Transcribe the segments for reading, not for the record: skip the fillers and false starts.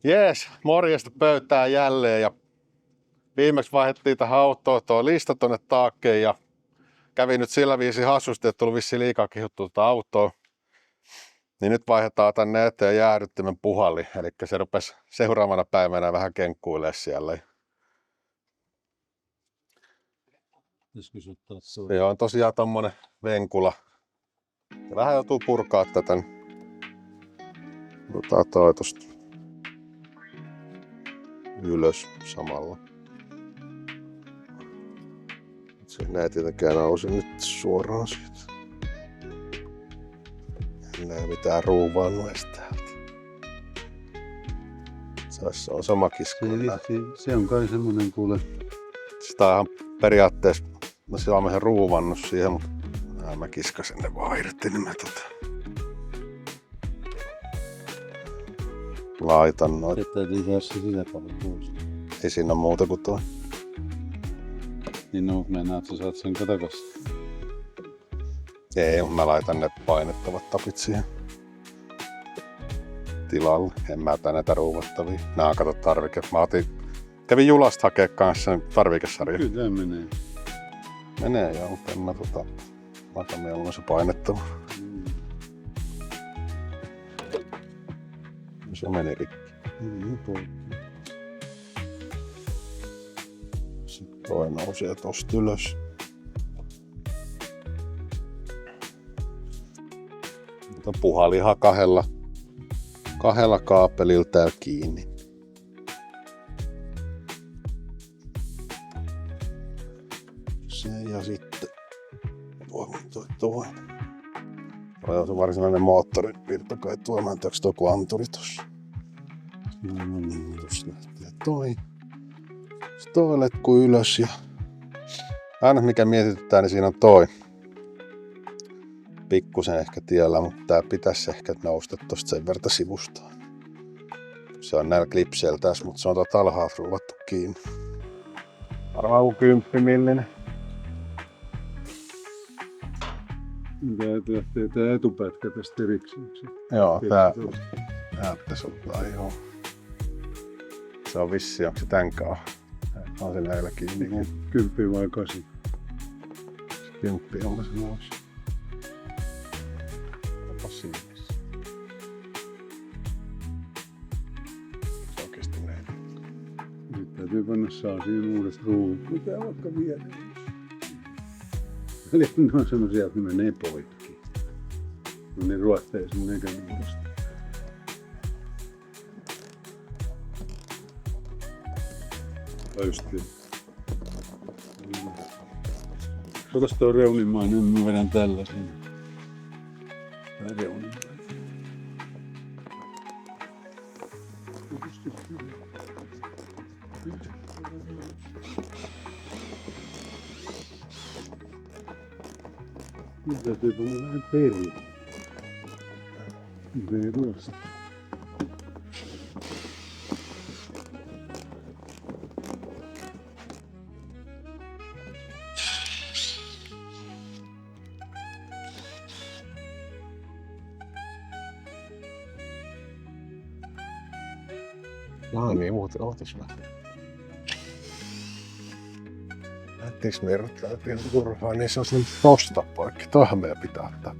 Jees, morjesta pöytään jälleen ja viimeksi vaihdettiin tähän autoon tuo lista tonne taakkeen ja kävi nyt sillä viisi hassusti, että tuli vissiin liikaa kihuttua tuota autoa. Niin nyt vaihdetaan tänne eteen jäähdyttimen puhalli, eli se rupesi seuraavana päivänä vähän kenkkuilemaan siellä. Se on tosiaan tommonen venkula. Ja vähän joutuu purkaa tätä. Otetaan toi tosta ylös samalla. Se ei tietenkään nouse nyt suoraan siitä. En näe mitään ruuvannut edes täältä. Se on sama kiskoilla. Se on kai semmonen kuule. Sitä on ihan periaatteessa, mä olen ruuvannut siihen, mutta mä kiskasin ne vaan irti, niin mä laitan noita. Se täytyy saada se sisäpuolella pois. Ei siinä ole muuta kuin toi. Niin no, mennään, että sä saat sen katakas. Ei, mä laitan ne painettavat tapit siihen tilalle. En mä ota näitä ruuvattavia. Nää on kato tarvike. Kävin Julasta hakea kanssa tarvikesarja. Kyllä tää menee. Menee joo, mutta en mä laitan mieluummin se painettava. Se meni rikki. Sitten toi nousee tosta ylös. Puhalihan kahdella kaapelilla täällä kiinni. Se ja sitten toi. Toi on se varsinainen moottorivirta kai tuo. Mä en tiedä, onko tuo anturi tossa. Tuossa lähtee toi. Sitten toi letkuu ylös ja aina mikä mietityttää, niin siinä on toi. Pikkusen ehkä tiellä, mutta tää pitäisi ehkä nousta tosta sen verta sivustaan. Se on näillä klipseillä tässä, mutta se on tuolta alhaalta ruuvattu kiinni. Varmaan kuin 10 millinen. Tää lähtee tää etupätkä tästä erikseen. Joo, tää pitäisi ottaa joo. Se on vissi, onko se tänkaan? On se näillä kiinni. 10 vai 8? 10 on se nousi. Passiivissa. Se oikeesti näin. Nyt täytyy panna saasiin uudet ruuvut. Mitä vaikka vielä? Eli ne on semmosia, että ne menee poikki. No niin ruottee sun näkömuodosta. Justiin. Otas tuo reunimainen, mä vedän tällaisen. Tää reunimainen. Nyt täytyy panna vähän perille. Verosta. Niin muuten ootas vähän. Lähtiinkö me irrottaa pientä turhaa, niin se on sen tosta poikki. Toihan meidän pitää ottaa.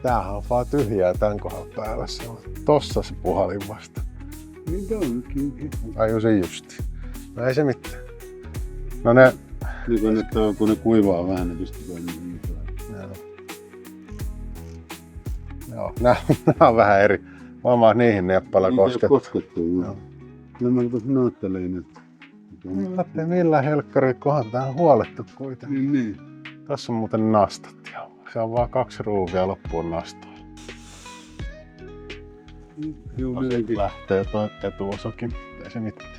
Tämähän on vaan tyhjää tän kohdalla päällä. Se on tossa se puhalin vasta. Niin onkin. Ai se justi. No ei se mitään. No ne... Nyt kun ne kuivaa vähän, ne pistetään niin. Joo, nää on vähän eri. Varmaan niihin neppala koskettu. Joo. No mä rupesin naattelemaan nyt. Lähtee millään helkkari, kohan tää on huolettu kuitenkin. Niin. Tässä on muuten nastat. Se on vaan 2 ruuvia loppuun nastoilla. Joo, lähtee toi etuosakin. Ei se mitään.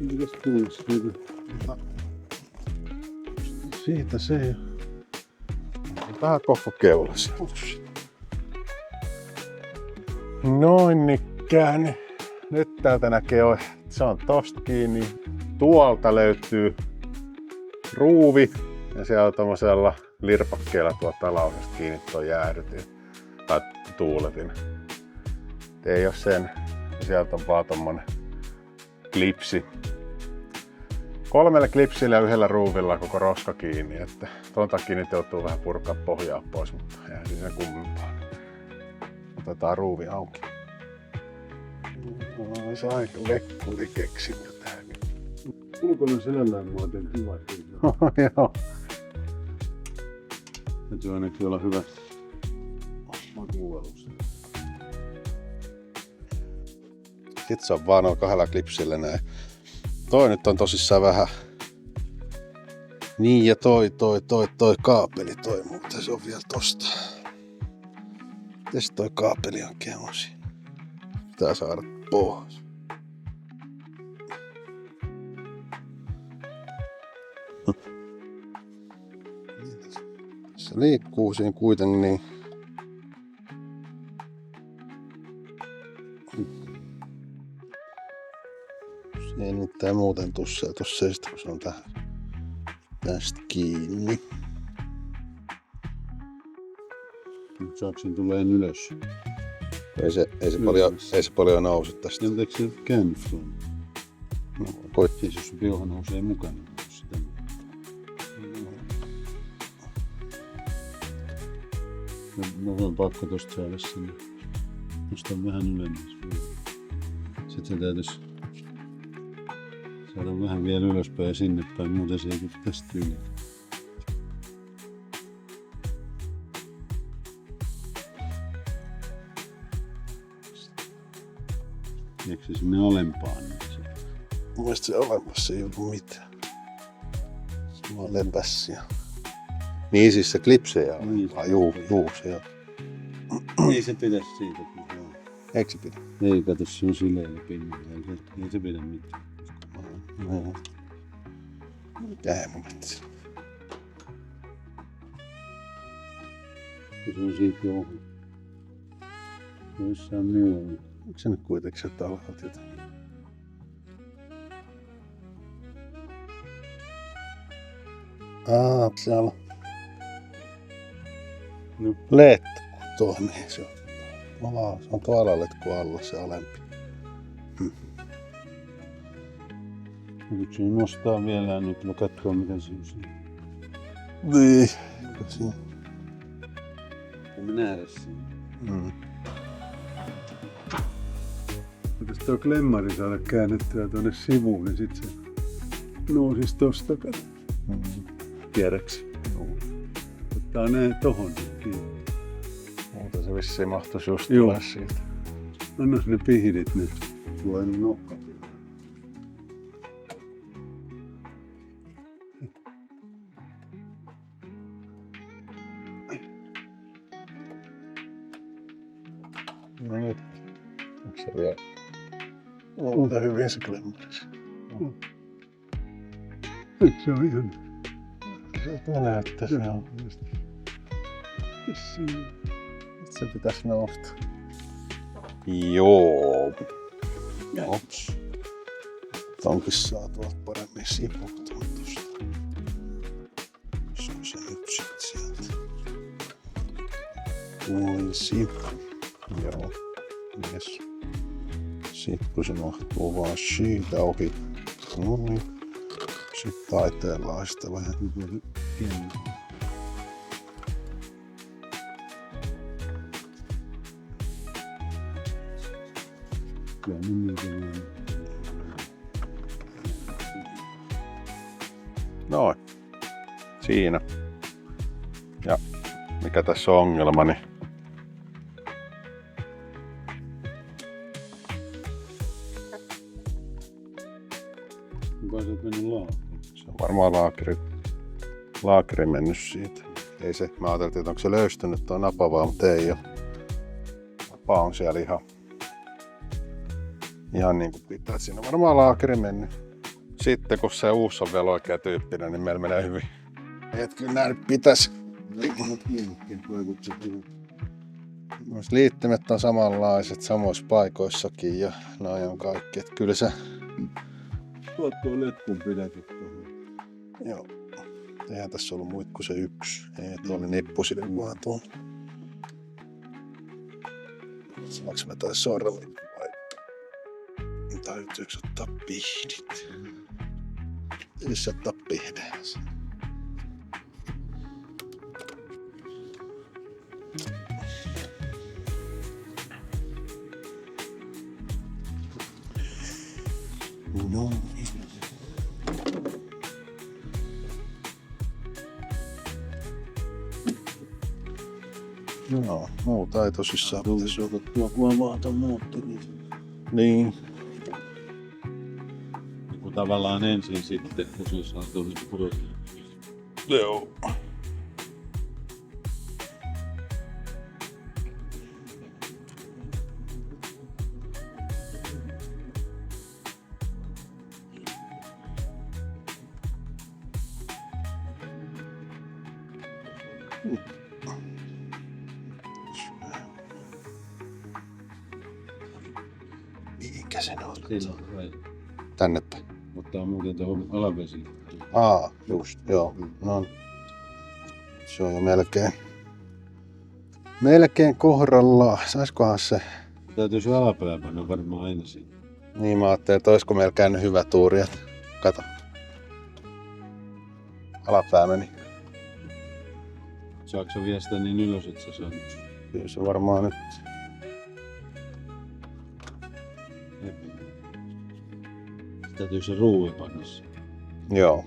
Mitäs kuulisi siitä? Siitä se jo. Vähän koko keulasi. Noin ikään. Nyt täältä näkee, se on tosta kiinni. Tuolta löytyy ruuvi Ja siellä tommosella lirpakkeella tuottaa lausesta kiinni tuo jäähdytin tai tuuletin. Ei oo sen. Sieltä on vaan tommonen klipsi. 3 klipsillä ja 1 ruuvilla koko roska kiinni, että ton takia nyt joutuu vähän purkaa pohjaa pois, mutta eihän siis sen kummempaa. Otetaan ruuvi auki. No, se aika lekkuli keksintö tääkin. Ulkona selällään muuten kiva. Joo. Täytyy ainakin olla hyvä makuualus. Sitten se on vaan noin 2 klipsillä näin. Toi nyt on tosissaan vähän. Niin ja toi kaapeli toi muuten se on vielä tosta. Mites toi kaapeli oikein on siinä? Pitää saada pois. Se liikkuu siinä kuitenkin niin. Se ei mitään muuten tuu tossa kun se on tästä kiinni. Nyt saako sen tulee ylös? Ei se paljon nouse tästä. Eikö se käännyt sulla? No, Siis jos sun piuha nousee mukana, niin sitä. No on pakko tosta saada sinne. Nostaa vähän ylemmäs. Sitten se täytyisi saada vähän vielä ylöspäin ja sinne päin, muuten se ei tule tästä yli. Eikö se sinne alempaan? Mun mielestä se olemassa ei ollut mitään. Se vaan lempässiä. Niin siis se klipsejä on. Niin. Juu, se on. Ei se pidä siitä. Eikö se pidä? Ei, kato, se on sileillä pinnalla. Ei se pidä mitään. No. Mikä mun mielestä? Se on siitä johon. Jossain muualla. Onko se nyt kuitenkin se talhat jotain? Siellä on No. letku tuo, mihin se on. Se on tuolla letku alla se alempi. Nyt se nostaa vielä nyt, mä katsoa mitä se on siinä. Niin. Voimme nähdä siinä. Mm. Pitäis tuo klemmari saada käännettyä tuonne sivuun, niin sit se nousis tosta kato. Tiedäks? Ottaa nää tohon kiinni. Muuten se vissiin mahtuis just Joo. tulee siitä. Annas ne pihdit nyt. Tuo ei nokka. No nyt. Onko se vielä? Muuta hyvin se klemmarisi. Nyt se on ihan... Se näyttää se on. Siinä. Nyt se pitäis nousta. Joo. Ops. Onkin saa tuolta paremmin siputtua tosta. Olisiko se nyt sit sieltä? Tuo sipu. Joo. Jes. Sitten se mahtuu vaan siitä ohi. No niin. Sitten taiteellaan sitä vähän. Pieni. Kyllä niin. Noin. Siinä. Ja mikä tässä on ongelma, niin Kuka se on mennyt laakkoon? se on varmaan laakeri mennyt siitä. Ei se, mä ajattelin, että onko se löystynyt tuo napa vaan, mutta ei oo. Napa on siellä ihan niin kuin pitää. Et siinä on varmaan laakeri mennyt. Sitten kun se uusi on vielä oikea tyyppinen, niin meillä menee hyvin. Et kyllä nää nyt pitäis. Liittimet on samanlaiset samoissa paikoissakin ja noi on kaikki. Et kyllä se. Tuo letkun pidätys tuohon. Joo. Eihän tässä ollut muita kuin se yksi. Ei, tuo oli nippusille vaan tuo. Saanko mä tai sormi vai täytyykö ottaa pihdit? Jos ottaa pihdejä. No. Joo, muuta ei tosissaan pitäisi olla. Tuo kuvaata moottori. Niin. Kun tavallaan ensin sitten, kun se saa tuohon pudolle. Joo. Mihinkä sen on? Tänne päin. Ottaa muuten tuohon alavesiin. Just, joo. No, se on jo melkein kohdallaan. Saiskohan se? Täytyisi alapää panna varmaan ensin. Niin mä ajattelin, että olisiko meillä käynyt hyvä tuuri. Kato. Alapää meni. Saatko sä viedä sitä niin ylös, että sä saat? Kyllä se varmaan nyt. Täytyy se ruuvi panna se. Joo.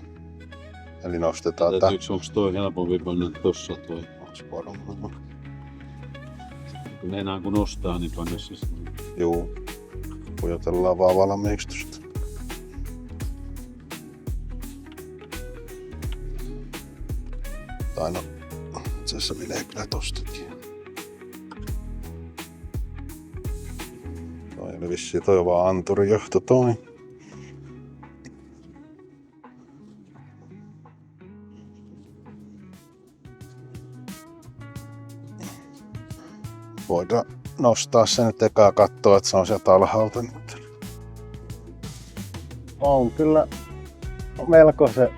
Eli nostetaan tää. Onko toi helpompi panna tossa toi? Kun enää kun nostaa, niin panna se sinne. Juu. Pujotellaan vaan valmiiksi tosta. Tai no, itse asiassa menee kyllä tostakin. Toi oli vissiin toi vaan anturijohto toi. Voidaan nostaa sen nyt ekaa katsoa, että se on sieltä alhaalta nyt. On kyllä melko se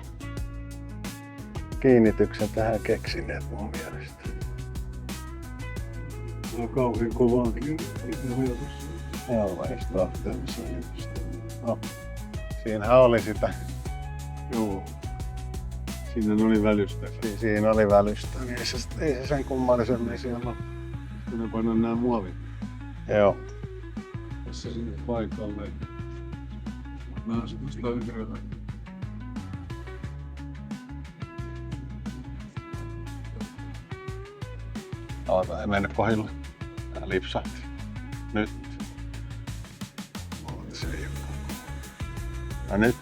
kiinnityksen tähän keksineet mun mielestä. Se on kauhean kovaa kiinnitystä. Joo, vaihtaa. No, siinähän oli sitä. Joo. Siinä oli välystä. Siinä oli välystä. Ei se sen kummallisemmin siellä ole. Kun ne pannaan nää muovit. Joo. Tässä sinne paikalle. Mä oon semmoista yhdellä. Ei mennyt kohdille. Tää lipsahti. Nyt. Se ei ole. Ja nyt.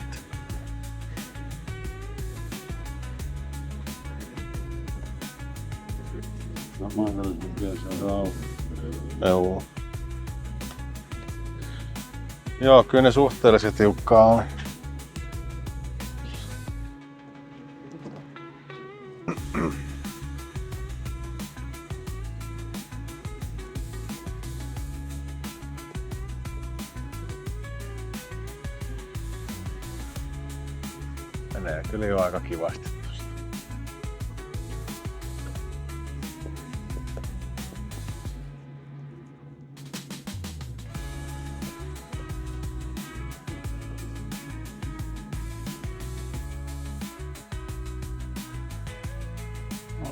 Mahdollisesti vielä saada auki. Joo. Joo, kyllä ne suhteellisen tiukkaa on. Menee kyllä jo aika kivasti tosta.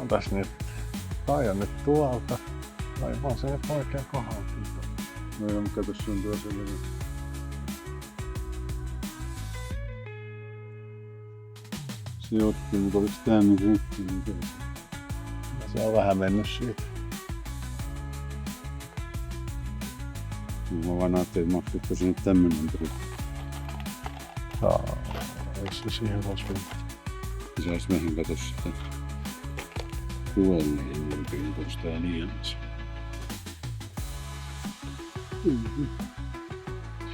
Otas nyt. Kai on nyt tuolta. Vai on se nyt oikein kohdalta. No joo, mutta kato, se on tuossa vielä. Se otti, mutta oliko tää nyt rikki? Se on vähän mennyt siitä. Mä vaan ajattelin, että maksitko sinne tämmönen tuli. Eikö se siihen vois mennä? Se sais vähän kato sitä kuolleen julkiin tuosta ja liiansa.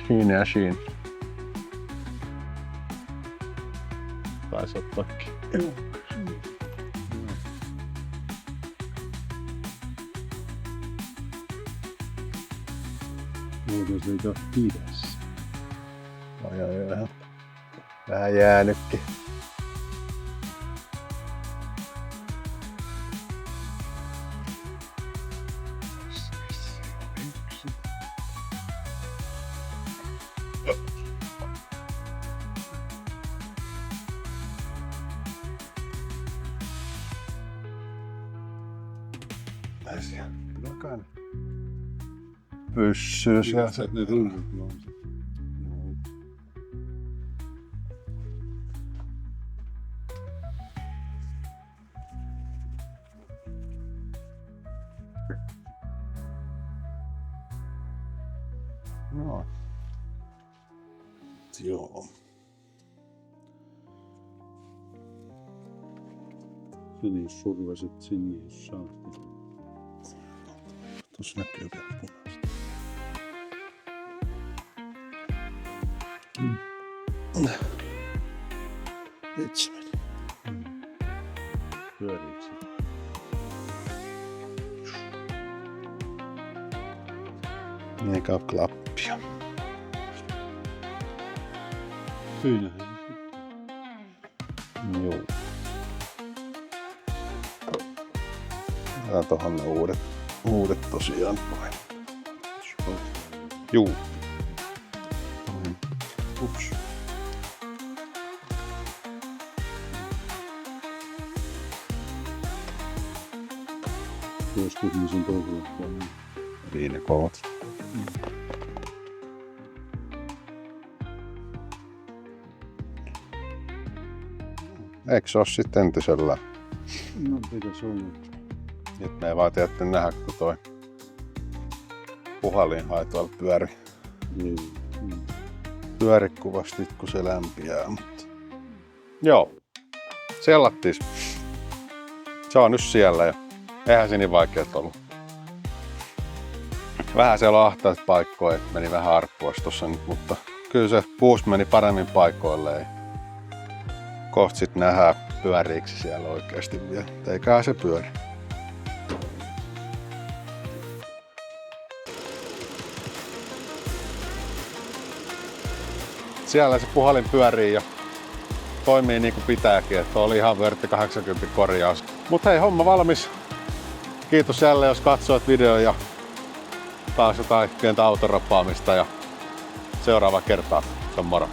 Siinä ja siinä. Taisi ottaakin. Joo. Voitaisiin liikaa pidässä. Vähän jäänytkin. Pyssyy siellä. Ne runsut lausut. No. Joo. Se niin survaset sinne, jos saat. Tuossa näkyy vielä punaista. Itse meni. Pyöriiksi. Eikä oo klappia. Syynähän. Joo. Tää tohon ne uudet tosiaan noin. Juu. Ups. Joskus niin sen toisella puolella. Viinekoot. Eikö se oo sitten entisellä? No pitäis olla. Nyt me ei vaan tiedätte nähdä, kun toi puhalin tuolla Niin. pyöri kuvasti, kun se lämpiää. Mutta... Joo, sellattis. Se on nyt siellä ja eihän se niin vaikeet ollut. Vähän siellä on ahtaat paikkoja, meni vähän arppuas tossa nyt, mutta kyllä se puus meni paremmin paikoilleen. Kohta sit nähdään pyöriiksi siellä oikeesti vielä. Eiköhän se pyöri. Siellä se puhalin pyörii ja toimii niin kuin pitääkin, että oli ihan vörtti 80 korjaus. Mutta hei, homma valmis. Kiitos jälleen, jos katsoit videon ja taas jotain pientä autoroppaamista ja seuraava kertaa. Se on moro.